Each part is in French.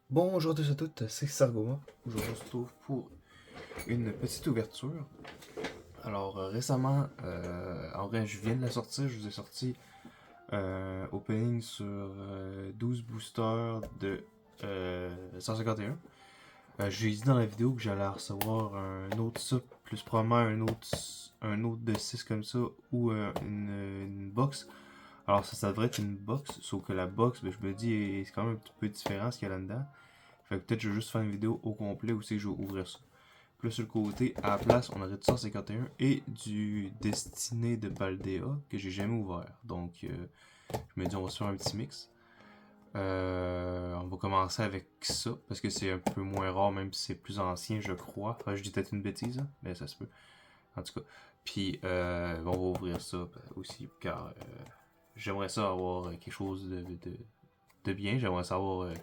Bonjour à tous et à toutes, c'est Sargoma. Aujourd'hui, on se retrouve pour une petite ouverture. Alors, récemment, en vrai, je viens de la sortir. Je vous ai sorti opening sur 12 boosters de 151. J'ai dit dans la vidéo que j'allais recevoir un autre ça, plus probablement un autre de 6 comme ça, ou une box. Alors, ça devrait être une box, sauf que la box, ben, je me dis, c'est quand même un petit peu différent ce qu'il y a là-dedans. Fait que peut-être je vais juste faire une vidéo au complet où c'est que je vais ouvrir ça. Puis là, sur le côté, à la place, on aurait du 151 et du Destiné de Baldea que j'ai jamais ouvert. Donc, je me dis, on va se faire un petit mix. On va commencer avec ça parce que c'est un peu moins rare, même si c'est plus ancien, je crois. Enfin, je dis peut-être une bêtise, hein, mais ça se peut. En tout cas. Puis, on va ouvrir ça aussi car j'aimerais ça avoir quelque chose de bien. J'aimerais savoir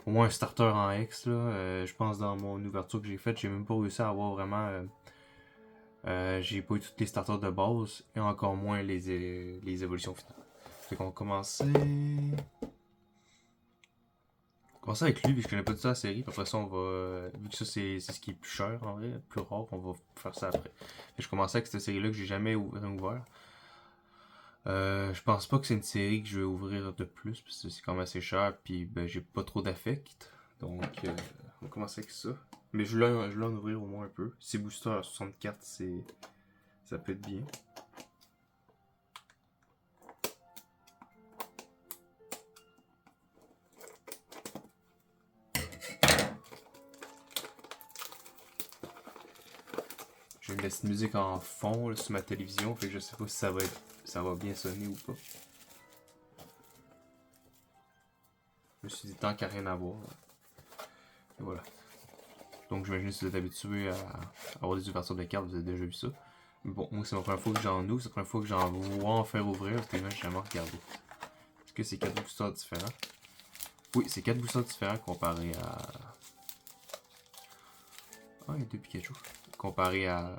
au moins un starter en X. Là. Je pense dans mon ouverture que j'ai faite, j'ai même pas réussi à avoir vraiment. J'ai pas eu tous les starters de base et encore moins les évolutions finales. Fait qu'on va commencer avec lui, vu que je connais pas du tout la série. Puis après ça, on va. Vu que ça, c'est ce qui est plus cher en vrai, plus rare, on va faire ça après. Fait je commençais avec cette série-là que j'ai jamais ouvert. Je pense pas que c'est une série que je vais ouvrir de plus, parce que c'est quand même assez cher, puis ben, j'ai pas trop d'affect. Donc, on va commencer avec ça. Mais je voulais en ouvrir au moins un peu. 6 boosters à 60 cartes, ça peut être bien. J'ai une petite musique en fond là, sur ma télévision, fait que je sais pas si ça va bien sonner ou pas. Je me suis dit tant qu'à rien à voir. Et voilà. Donc j'imagine que si vous êtes habitué à avoir des ouvertures de cartes, vous avez déjà vu ça. Mais bon, moi c'est la première fois que j'en ouvre, c'est la première fois que j'en vois en faire ouvrir, parce que moi j'ai jamais regardé. Est-ce que c'est 4 boosters différents? Oui, c'est 4 boosters différents comparé à. Ah, il y a 2 Pikachu. Comparé à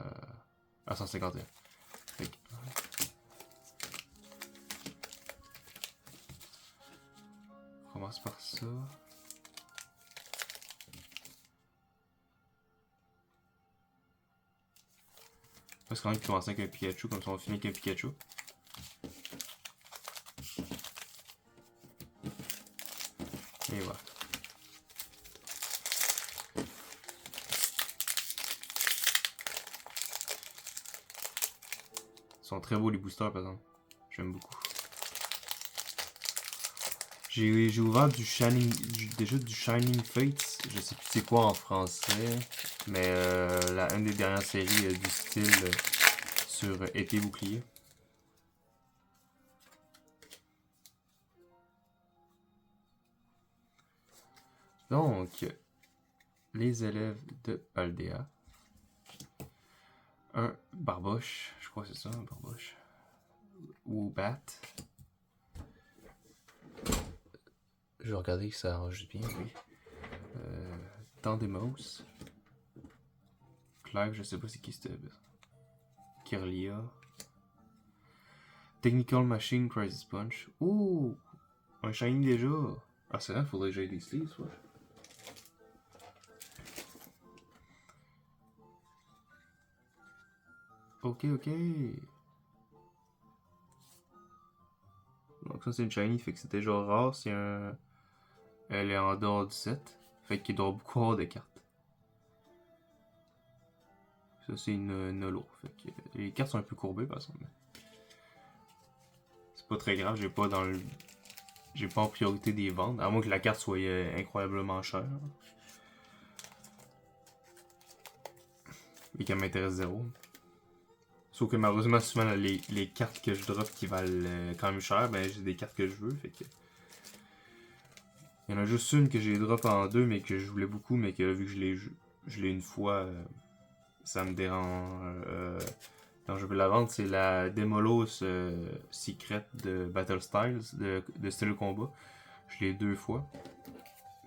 151. Fait que, on commence par ça. Parce qu'on va commencer avec un Pikachu, comme ça on finit avec un Pikachu. Et voilà. Ils sont très beaux les boosters par exemple. J'aime beaucoup. J'ai ouvert déjà du Shining Fates. Je sais plus c'est quoi en français. Mais une des dernières séries du style sur épée bouclier. Donc, les élèves de Paldea. Un Barboche, je crois que c'est ça, un Barboche. Ou Bat. Je vais regarder que ça enregistre bien, oui. Tandemos. Clive, je sais pas c'est qui c'était. Kirlia. Technical Machine Crisis Punch. Ouh! Un shiny déjà. Ah, c'est vrai, faudrait que j'aille des sleeves, ouais. Ok, ok. Donc ça c'est une shiny, fait que c'est déjà rare. C'est un. Elle est en dehors du set. Fait qu'il doit beaucoup avoir de cartes. Ça c'est une Nolo. Fait que les cartes sont un peu courbées par exemple. C'est pas très grave, j'ai pas en priorité des ventes, à moins que la carte soit incroyablement chère. Et qu'elle m'intéresse zéro. Sauf que malheureusement, souvent les cartes que je drop qui valent quand même cher, ben j'ai des cartes que je veux. Fait que. Il y en a juste une que j'ai drop en deux, mais que je voulais beaucoup, mais que vu que je l'ai une fois, ça me dérange. Non, je veux la vendre, c'est la Demolos Secret de Battle Styles, de Style Combat. Je l'ai deux fois.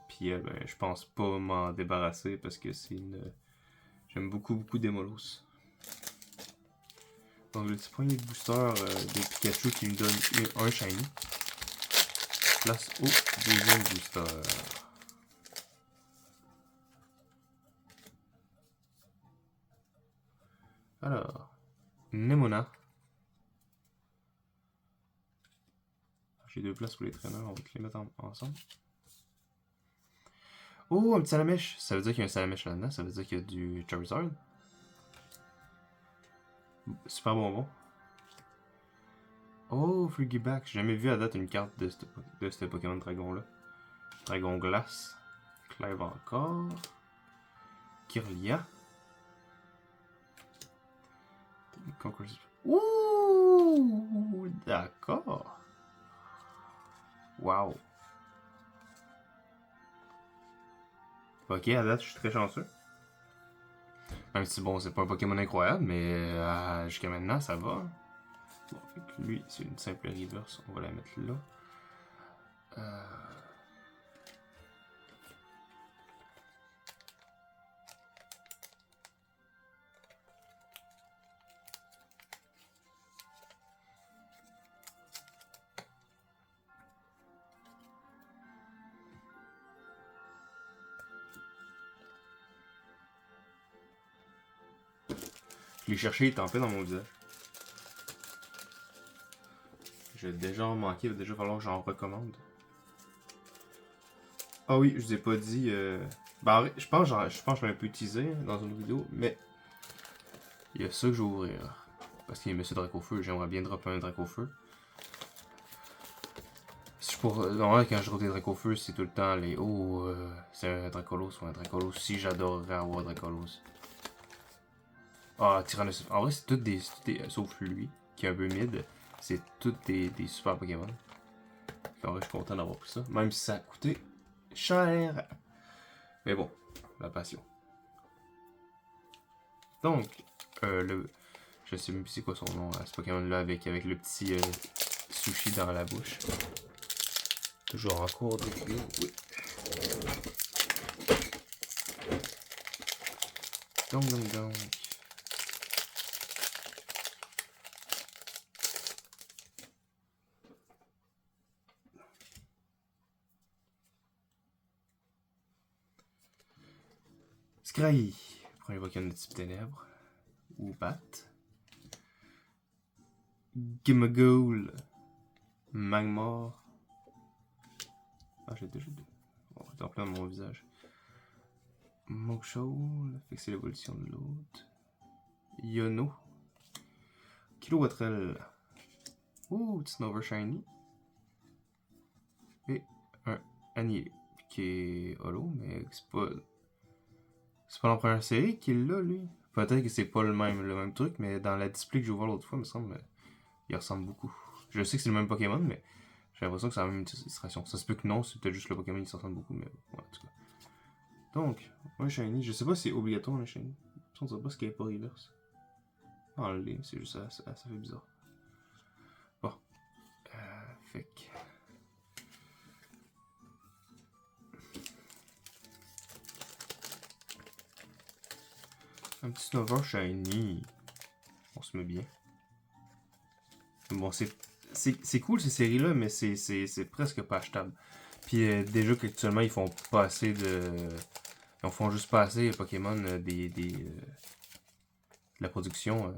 Puis ben, je pense pas m'en débarrasser parce que c'est une. J'aime beaucoup, beaucoup Demolos. Donc le petit poignet de booster de Pikachu qui me donne un shiny. Place au deuxième booster. Alors, Nemona. J'ai 2 places pour les traîneurs, on va les mettre ensemble. Oh, un petit Salamèche. Ça veut dire qu'il y a un Salamèche là-dedans, ça veut dire qu'il y a du Charizard. Super bonbon. Oh, Frigiback. J'ai jamais vu à date une carte de ce Pokémon Dragon-là. Dragon Glace. Clive encore. Kirlia. Ouh, d'accord. Wow. Ok, à date, je suis très chanceux. Même si bon, c'est pas un Pokémon incroyable, mais jusqu'à maintenant, ça va. Bon, fait que lui, c'est une simple reverse, on va la mettre là. Je l'ai cherché, il est en plein dans mon visage. J'ai déjà manqué, il va déjà falloir que j'en recommande. Ah oui, je vous ai pas dit. Ben, je pense que je l'ai un peu utilisé dans une vidéo, mais il y a ça que je vais ouvrir. Parce qu'il y a Monsieur Dracofeu, j'aimerais bien dropper un Dracofeu. Normalement, quand je drop des Dracofeu, c'est tout le temps les. Oh, c'est un Dracolos ou un Dracolos. Si j'adorerais avoir Dracolos. Ah, Tyrannosaurus. En vrai, c'est toutes des. Sauf lui, qui est un peu mid. C'est toutes des super Pokémon. En vrai, je suis content d'avoir pris ça. Même si ça a coûté cher. Mais bon, la passion. Donc, je sais même plus c'est quoi son nom, ce Pokémon-là, avec le petit sushi dans la bouche. Toujours en cours d'écrire, oui. Donc. Scraille, premier Pokémon de type ténèbres. Ou Bat. Gimmighoul. Magmar. Ah, j'ai déjà deux. Bon, c'est en plein dans mon visage. Mokshoul, fait que c'est l'évolution de l'autre. Yono. Kilowattrel. Ouh, Snover Shiny. Et un Annihilé, qui est holo, mais c'est pas. C'est pas la première série qu'il l'a, lui. Peut-être que c'est pas le même truc, mais dans la display que j'ai ouvert l'autre fois, il me semble, il ressemble beaucoup. Je sais que c'est le même Pokémon, mais j'ai l'impression que c'est la même illustration. Ça se peut que non, c'est peut-être juste le Pokémon qui se ressemble beaucoup, mais ouais, en tout cas. Donc, un Shiny, je sais pas si c'est obligatoire un Shiny. On ne sait pas ce qu'il n'y a pas reverse. Ah, le lait, c'est juste ça fait bizarre. Bon. Fait que. Un petit Snover Shiny. On se met bien. Bon, c'est cool ces séries-là, mais c'est presque pas achetable. Puis déjà qu'actuellement, ils font pas assez de. Ils font juste pas assez Pokémon de la production.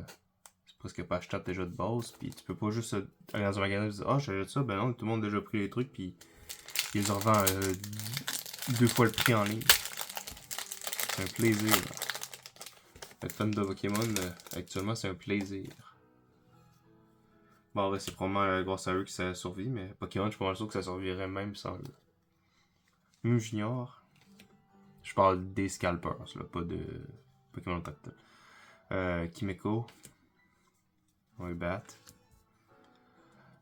C'est presque pas achetable déjà de base. Puis tu peux pas juste aller dans un magasin et dire ah, j'achète ça. Ben non, tout le monde a déjà pris les trucs. Puis ils les revendent 2 fois le prix en ligne. C'est un plaisir. Là. Être fan de Pokémon, actuellement, c'est un plaisir. Bon, ouais, c'est probablement grâce à eux que ça survit, mais Pokémon, je suis pas mal sûr que ça survivrait même sans eux. Junior. Je parle des scalpers, là, pas de Pokémon tactile. Kimeko. Ouais, Bat.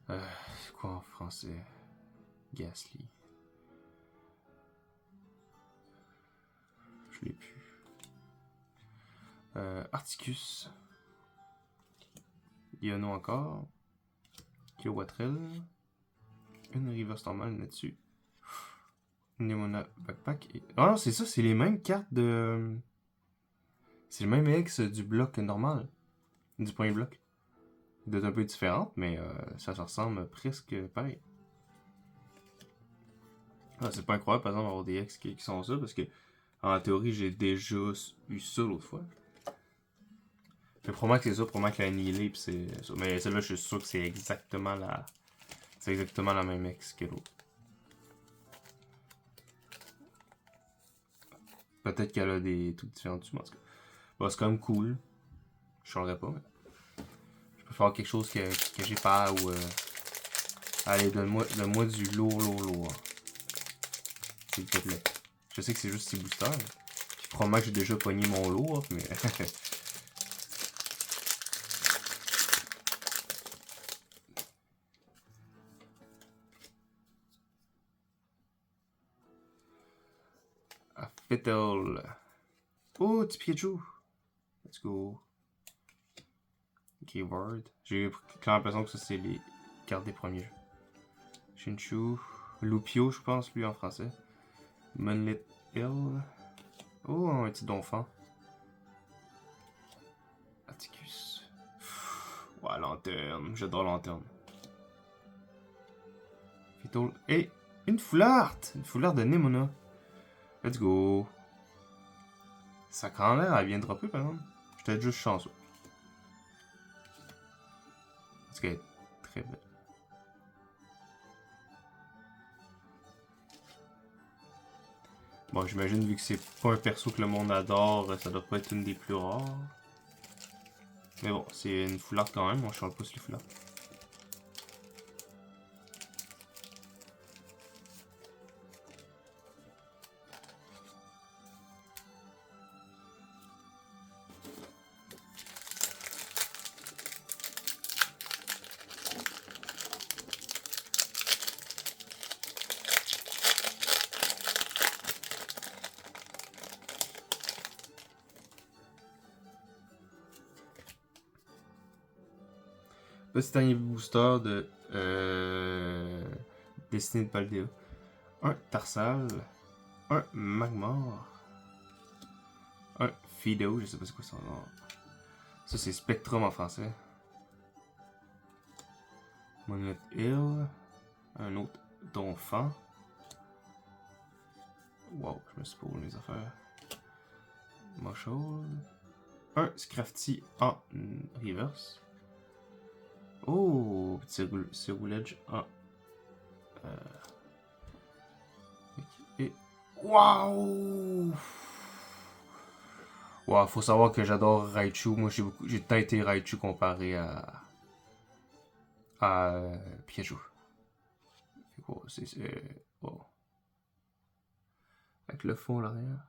C'est quoi en français? Ghastly. Je l'ai plus. Articus. Iono encore. Kilowattrel. Une reverse normale là-dessus. Nemona Backpack. Ah non, c'est ça, c'est les mêmes cartes de. C'est le même ex du bloc normal. Du premier bloc. D'être un peu différente, mais ça se ressemble presque pareil. Ah, c'est pas incroyable, par exemple, d'avoir des ex qui sont ça, parce que en théorie, j'ai déjà eu ça l'autre fois. Mais probablement que c'est ça, probablement qu'il a annihilé, pis c'est ça. Mais celle-là, je suis sûr que c'est exactement la... C'est exactement la même ex que l'autre. Peut-être qu'elle a des trucs différents dessus, mais en tout cas. Bon, c'est quand même cool. Je changerais pas, mais... Je peux faire quelque chose que j'ai pas ou... Allez, donne-moi du lourd. S'il te plaît. Je sais que c'est juste 6 boosters. Puis probablement que j'ai déjà pogné mon lourd, mais... A Fiddle. Oh, petit Pikachu. Let's go. Keyword. J'ai l'impression que ça, c'est les cartes des premiers jeux. Chinchou. Lupio, je pense, lui, en français. Moonlit Hill. Oh, un petit donphan. Atticus. Ouais, lanterne. J'adore lanterne. Fiddle. Et une foularde. Une foularde de Nemona. Let's go. Ça a quand même l'air, elle vient de dropper, par exemple. J'étais juste chanceux. Parce qu'elle est très belle. Bon, j'imagine, vu que c'est pas un perso que le monde adore, ça doit pas être une des plus rares. Mais bon, c'est une foularde quand même, on change pas sur les foulards. Petit dernier booster de Destinée de Paldea. Un Tarsal. Un Magmar. Un Fido, je sais pas c'est quoi son nom. Ça c'est Spectrum en français. Moonlit Hill. Un autre Donphan. Wow, je me suis pas mes affaires. Marshall. Un Scrafty en reverse. Oh, petit Roulage en... Et... Waouh! Wow, faut savoir que j'adore Raichu. Moi, j'ai teinté Raichu comparé à Pikachu. Wow, c'est... Wow. Avec le fond, l'arrière.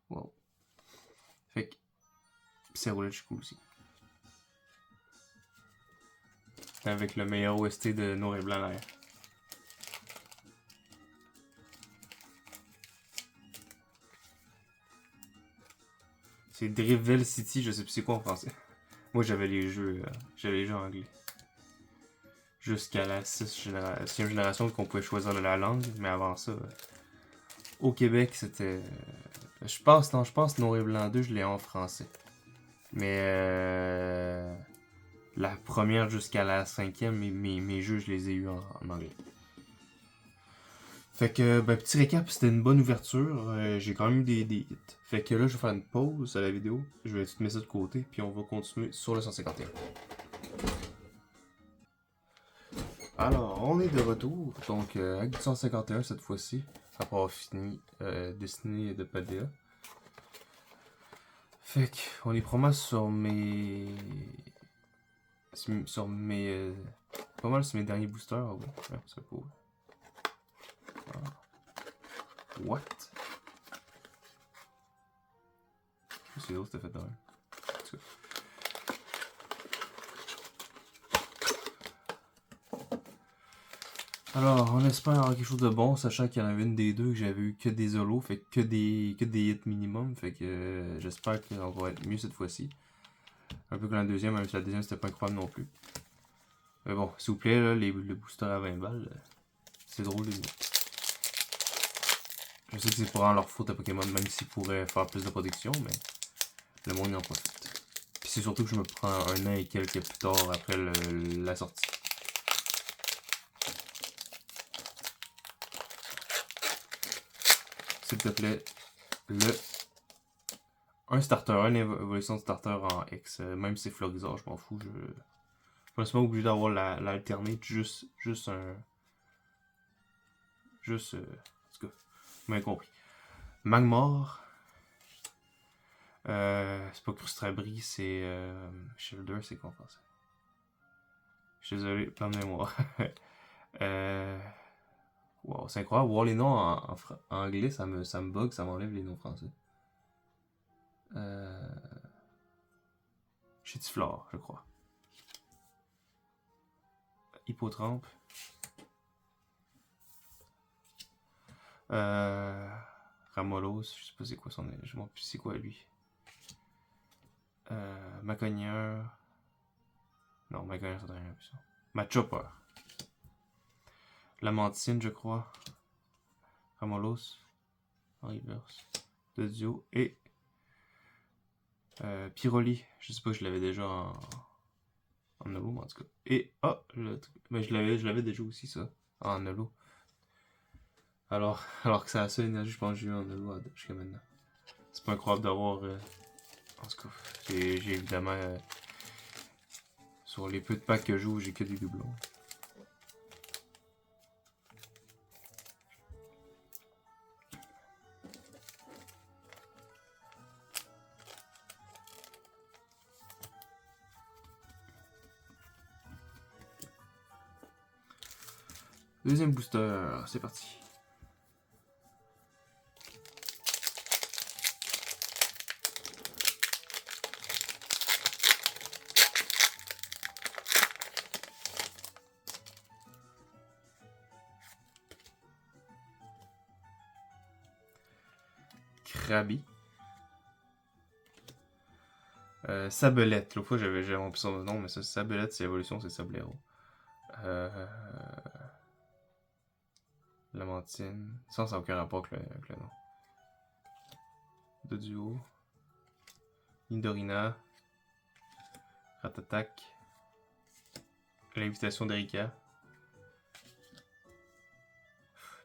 Wow. Fait que... C'est Roulage cool aussi. Avec le meilleur OST de Noir et Blanc derrière. C'est Drivell City, je sais plus c'est quoi en français. Moi j'avais les jeux en anglais. Jusqu'à la 6ème génération qu'on pouvait choisir la langue, mais avant ça, au Québec c'était... Je pense Noir et Blanc 2, je l'ai en français. Mais la première jusqu'à la 5ème, mes jeux, je les ai eus en anglais. Fait que, ben, petit récap, c'était une bonne ouverture. J'ai quand même eu des hits. Fait que là, je vais faire une pause à la vidéo. Je vais tout mettre ça de côté, puis on va continuer sur le 151. Alors, on est de retour. Donc, avec du 151 cette fois-ci. Après avoir fini Destinée de Paldea. Fait que, on est probablement sur mes... pas mal sur mes derniers boosters. Ah ouais, c'est cool. Ah. What? C'est l'autre c'était fait dans Alors, on espère avoir quelque chose de bon, sachant qu'il y en avait une des deux que j'avais eu que des holos, fait que des hits minimum, fait que j'espère qu'on va être mieux cette fois-ci. Un peu comme la deuxième, même si la deuxième c'était pas incroyable non plus. Mais bon, s'il vous plaît, là, le booster à 20 balles, c'est drôle de dire. Je sais que c'est pour leur faute à Pokémon, même s'ils pourraient faire plus de production, mais le monde en profite. Puis c'est surtout que je me prends un an et quelques plus tard après la sortie. S'il te plaît, le un starter, une évolution de starter en X. Même si c'est Florizard, je m'en fous. Je suis pas obligé d'avoir l'alternate, juste un. Juste. En tout cas, vous m'avez compris. Magmar. C'est pas Crustrabri, c'est. Shielder, c'est quoi en français? Je suis désolé, plein de mémoire. Wow, c'est incroyable. Voir les noms en anglais, ça me bug, ça m'enlève les noms français. Chitiflore, je crois. Hippotrampe. Ramolos, je sais pas c'est quoi son nom, je m'en plus c'est quoi lui. Maconieur. Non, Maconieur, ça donne rien plus ça. Machopper. Lamantine, je crois. Ramolos. En reverse. De duo. Et. Pyroli. Je sais pas, je l'avais déjà en holo, mais en tout cas. Et. Ah, mais je l'avais déjà aussi, ça. En holo. Alors que ça a ça énergie, je pense que j'ai eu en holo jusqu'à maintenant. C'est pas incroyable d'avoir. En tout cas, j'ai évidemment. Sur les peu de packs que je joue, j'ai que des doublons. Deuxième booster, c'est parti. Krabi. Sabelette. L'autre fois, j'avais jamais son nom, mais ça, Sabelette, c'est évolution, c'est Sablero. Lamantine. Ça n'a aucun rapport avec le nom. De duo. Nidorina. Ratatak. L'invitation d'Erika.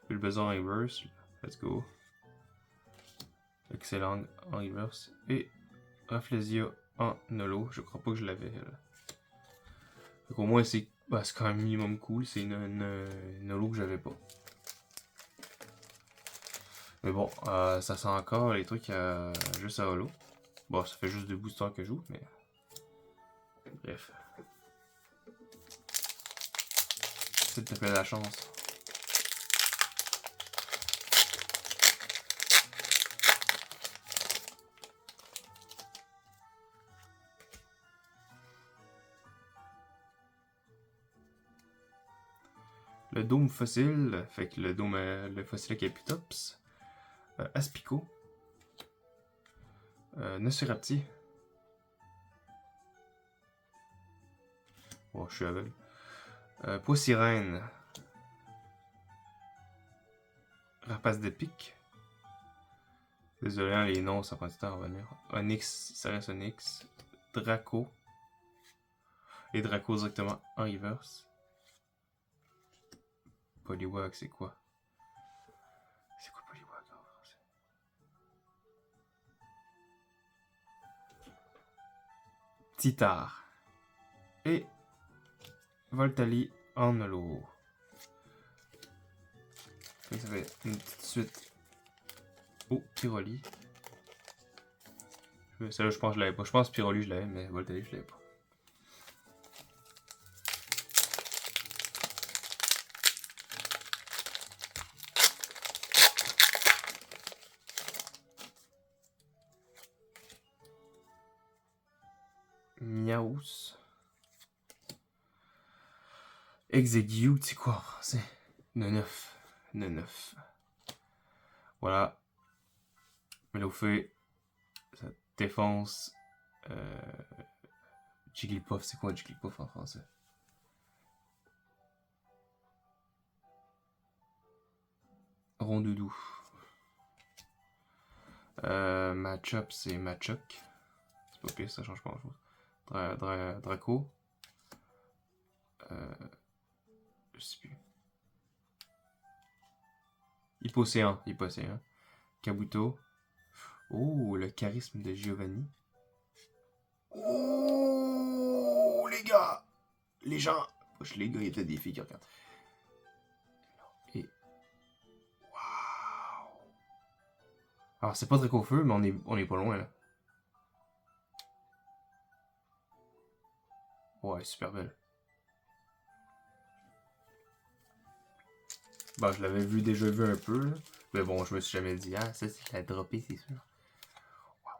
Bulbasaur en reverse. Let's go. Excellent en reverse. Et Rafflesia en holo. Je crois pas que je l'avais. Donc au moins, c'est quand même minimum cool. C'est une holo que j'avais pas. Mais bon, ça sent encore les trucs juste à holo. Bon, ça fait juste 2 boosters que je joue, mais. Bref. C'est de taper la chance. Le dôme fossile, fait que le fossile avec Epitops. Aspico. Nosferapti. Oh, je suis aveugle. Poissirène. Rapace de pique. Désolé, hein, les noms, ça prend du temps à revenir. Onyx, ça reste Onyx. Draco. Et Draco directement en reverse. Poliwag, c'est quoi? C'est quoi Poliwag en français? Titar. Et Voltali en holo. Ça fait une petite suite. Oh, Pyroli. Celle-là, je pense que je l'avais pas. Je pense que Pyroli, je l'avais, mais Voltali, je l'avais pas. Miaous. Execute, c'est quoi en français? 9. Voilà. Mais là, au fait, ça défonce. Jigglypuff, c'est quoi Jigglypuff en français? Rondoudou. Matchup, c'est Machoc. C'est pas pire, ça change pas grand chose. Draco. Je sais plus. Hypocéan. Kabuto. Oh, le charisme de Giovanni. Oh, les gars! Les gens! Les gars, il y a peut-être des filles qui regardent. Et... Waouh! Alors, c'est pas très feu, mais on est pas loin, là. Ouais, super belle. Bah, je l'avais déjà vu un peu, là. Mais bon, je me suis jamais dit, ah, ça, c'est la droppé, c'est sûr. Wow.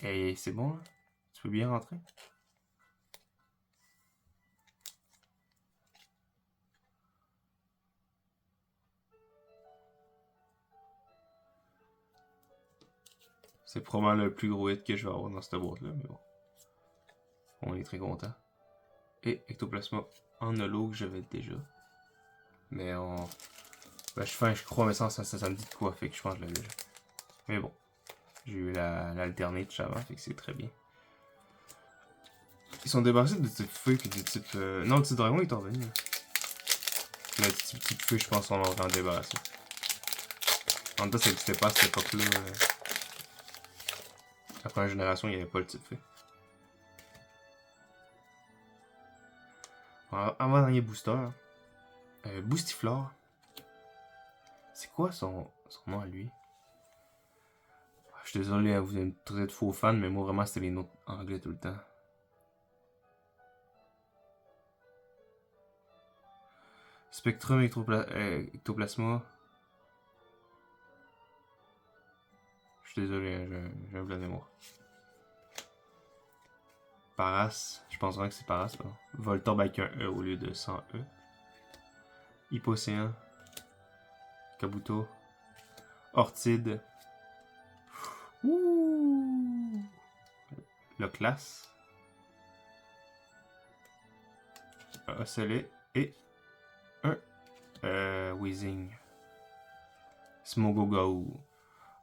Et c'est bon, là? Tu peux bien rentrer? C'est probablement le plus gros hit que je vais avoir dans cette boîte-là, mais bon. On est très content. Et Ectoplasma en holo que j'avais déjà. Mais on... Ben, je crois, mais ça me dit de quoi, fait que je pense que je l'avais déjà. Mais bon. J'ai eu l'alternate avant, fait que c'est très bien. Ils sont débarrassés de type feu puis du type... Non, le type dragon est revenu. Le type feu, je pense qu'on l'a vraiment débarrassé. En même temps, ça n'existait pas à cette époque-là. La première génération, il n'y avait pas le type feu. Avant-dernier booster. Boostiflore. C'est quoi son nom à lui? Je suis désolé, hein, vous êtes très faux fan, mais moi vraiment c'était les noms anglais tout le temps. Spectrum Ectoplasma. Je suis désolé, hein, j'ai un blanc de mémoire. Paras, je pense vraiment que c'est Paras. Pardon. Voltorb avec un E au lieu de 100 E. Hypocéan. Kabuto. Ortide. Ouh! Le classe. Un Ocellet. Et un Weezing. Smogogo.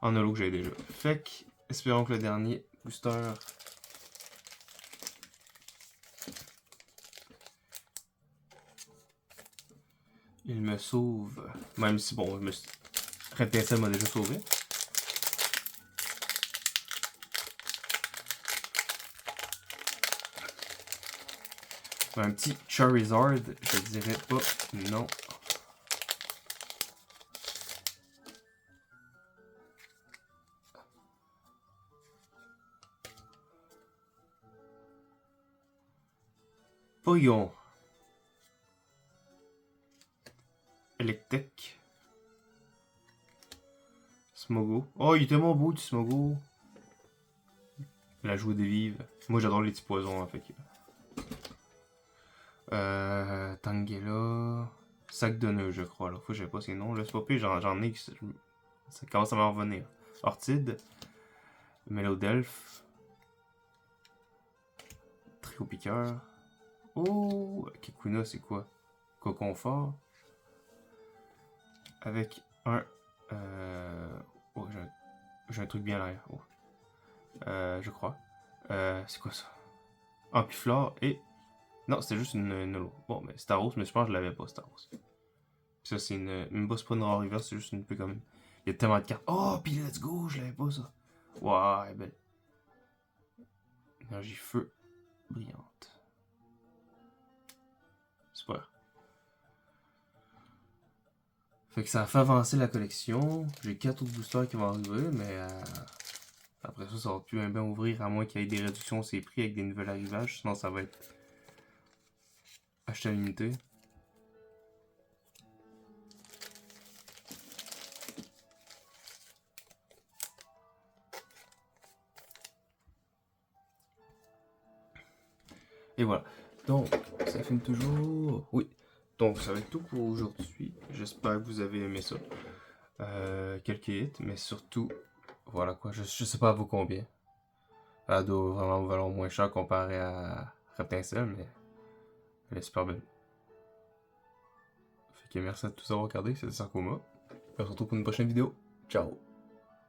En holo que j'avais déjà. Fait que, espérons que le dernier booster il me sauve. Même si, bon, Reptincelle m'a déjà sauvé. Un petit Charizard, je dirais pas non. Poyon. Electek. Smogo. Oh, il était mon beau, du Smogo. La joue des vives. Moi, j'adore les petits poisons, hein, fait que... Tangela. Sac de nœuds, je crois. Alors, faut que j'avais pas ces noms. Là, c'est pas pire, j'en ai. Ça commence à m'en revenir. Ortide. Mélodelph. Trio piqueur. Oh! Kikuna, c'est quoi? Coconfort. Avec un... Oh, j'ai un truc bien là. Oh. Je crois. C'est quoi ça? Ampiflore et... Non, c'était juste une holo. Bon, mais Staros, mais je pense que je l'avais pas, Staros. Puis ça, c'est une... Même pas, c'est pas une rare reverse, c'est juste une peu comme... Il y a tellement de cartes. Oh, puis let's go, je l'avais pas, ça. Waouh, elle est belle. Énergie feu brillante. Super. Fait que ça a fait avancer la collection. J'ai 4 autres boosters qui vont arriver, mais après ça va plus bien ouvrir à moins qu'il y ait des réductions sur les prix avec des nouvelles arrivages. Sinon, ça va être acheter à l'unité. Et voilà. Donc, ça filme toujours. Oui. Donc, ça va être tout pour aujourd'hui. J'espère que vous avez aimé ça. Quelques hits, mais surtout, voilà quoi. Je sais pas à vous combien. Elle doit vraiment valoir moins cher comparé à Reptincelle, mais elle est super belle. Fait que merci à tous d'avoir regardé. C'était Sarkoma. On se retrouve pour une prochaine vidéo. Ciao!